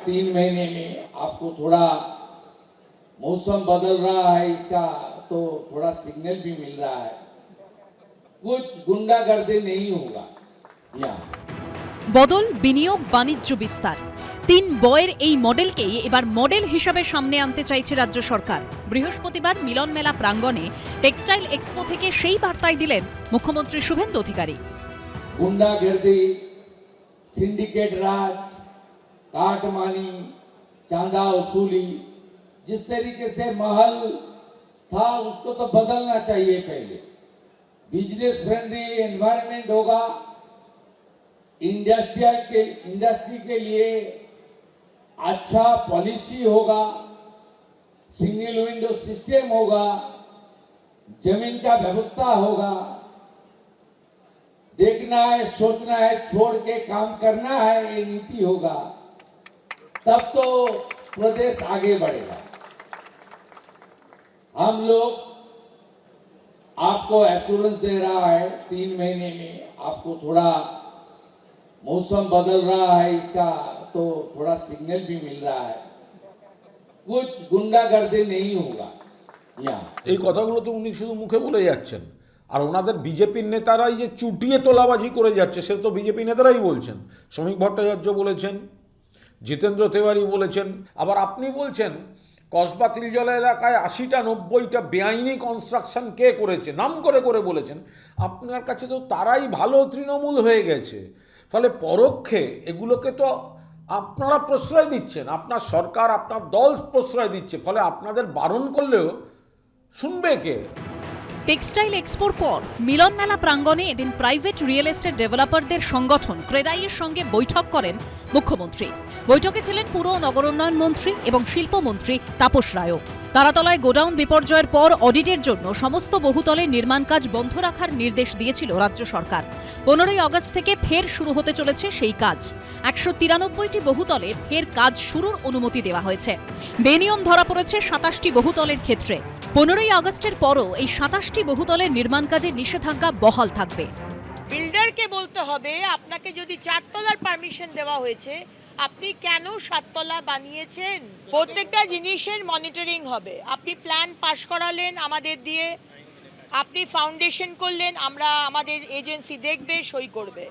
3 महीने में आपको थोड़ा मौसम बदल रहा है, इसका तो थोड़ा सिग्नल भी मिल रहा है, कुछ गुंडागर्दी नहीं होगा यहाँ। বদল বিনিয়োগ বাণিজ্য বিস্তার 3 বয়ের এই মডেলকেই এবার মডেল হিসাবে সামনে আনতে চাইছে রাজ্য সরকার। বৃহস্পতিবার মিলন মেলা প্রাঙ্গণে টেক্সটাইল এক্সপো থেকে সেই বার্তাই দিলেন মুখ্যমন্ত্রী শুভেন্দু অধিকারী। गुंडागर्दी, सिंडिकेट राज, काटमानी, चांदा वसूली, जिस तरीके से माहौल था उसको तो बदलना चाहिए। पहले बिजनेस फ्रेंडली एनवायरनमेंट होगा, इंडस्ट्री के लिए अच्छा पॉलिसी होगा, सिंगल विंडो सिस्टम होगा, जमीन का व्यवस्था होगा, देखना है, सोचना है, छोड़ के काम करना है, ये नीति होगा, तब तो प्रदेश आगे बढ़ेगा। हम लोग आपको एश्योरेंस दे रहा है 3 महीने में आपको थोड़ा मौसम बदल रहा है, इसका तो थोड़ा सिग्नल भी मिल रहा है, कुछ गुंडागर्दी नहीं होगा यहाँ। এই কথাগুলো তো উনি শুধু মুখে বলে যাচ্ছেন, আর ওনাদের বিজেপির নেতারাই যে চুটিয়ে তোলাবাজি করে যাচ্ছে সে তো বিজেপি নেতারাই বলছেন। শ্রমিক ভট্টাচার্য বলেছেন, জিতেন্দ্র তিওয়ারি বলেছেন, আবার আপনি বলছেন কসবা তিলজলা এলাকায় 80টা 90টা বেআইনি কনস্ট্রাকশন কে করেছে নাম করে করে বলেছেন। আপনার কাছে তো তারাই ভালো তৃণমূল হয়ে গেছে, ফলে পরোক্ষে এগুলোকে তো আপনারা প্রশ্রয় দিচ্ছেন, আপনার সরকার আপনার দল প্রশ্রয় দিচ্ছে, ফলে আপনাদের বারণ করলেও শুনবে কে? টেক্সটাইল এক্সপোর পর মিলন মেলা প্রাঙ্গণে এদিন প্রাইভেট রিয়েল এস্টেট ডেভেলপারদের সংগঠন ক্রেডাইয়ের সঙ্গে বৈঠক করেন মুখ্যমন্ত্রী। বৈঠকে ছিলেন পুর ও নগরোন্নয়ন মন্ত্রী এবং শিল্পমন্ত্রী তাপস রায়ও। তারাতলায় গোডাউন বিপর্যয়ের পর অডিটের জন্য সমস্ত বহুতলের নির্মাণ কাজ বন্ধ রাখার নির্দেশ দিয়েছিল রাজ্য সরকার। 15ই আগস্ট থেকে ফের শুরু হতে চলেছে সেই কাজ। 193টি বহুতলে ফের কাজ শুরুর অনুমতি দেওয়া হয়েছে। বেনিয়ম ধরা পড়েছে 27টি বহুতলের ক্ষেত্রে। 15ই আগস্টের পরও এই 27টি বহুতলের নির্মাণ কাজে নিষেধাজ্ঞা বহাল থাকবে। বিল্ডারকে বলতে হবে আপনাকে যদি 4 তলার পারমিশন দেওয়া হয়েছে আপনি কেন 7 তলা বানিয়েছেন। প্রত্যেকটা জিনিসের মনিটরিং হবে। আপনি প্ল্যান পাস করালেন আমাদের দিয়ে, আপনি ফাউন্ডেশন করলেন, আমরা আমাদের এজেন্সি দেখবে, সই করবে।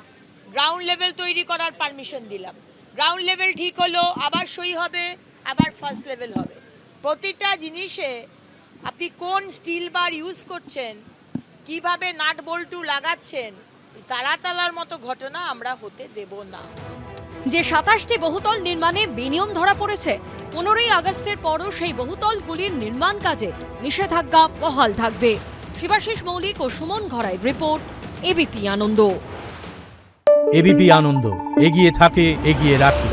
গ্রাউন্ড লেভেল তৈরি করার পারমিশন দিলাম, গ্রাউন্ড লেভেল ঠিক হলো, আবার সই হবে, আবার ফার্স্ট লেভেল হবে। প্রতিটা জিনিসে আপনি কোন স্টিল বার ইউজ করছেন, কিভাবে নাট বল্টু লাগাচ্ছেন, তারাতলার মতো ঘটনা আমরা হতে দেব না। যে 27টি বহুতল নির্মাণে বেনিয়ম ধরা পড়েছে, 15ই আগস্টের পরও সেই বহুতলগুলির নির্মাণ কাজে নিষেধাজ্ঞা বহাল থাকবে। শিবাশিস মৌলিক ও সুমন ঘরাই রিপোর্ট, এবিপি আনন্দ। এবিপি আনন্দ, এগিয়ে থাকে, এগিয়ে রাখে।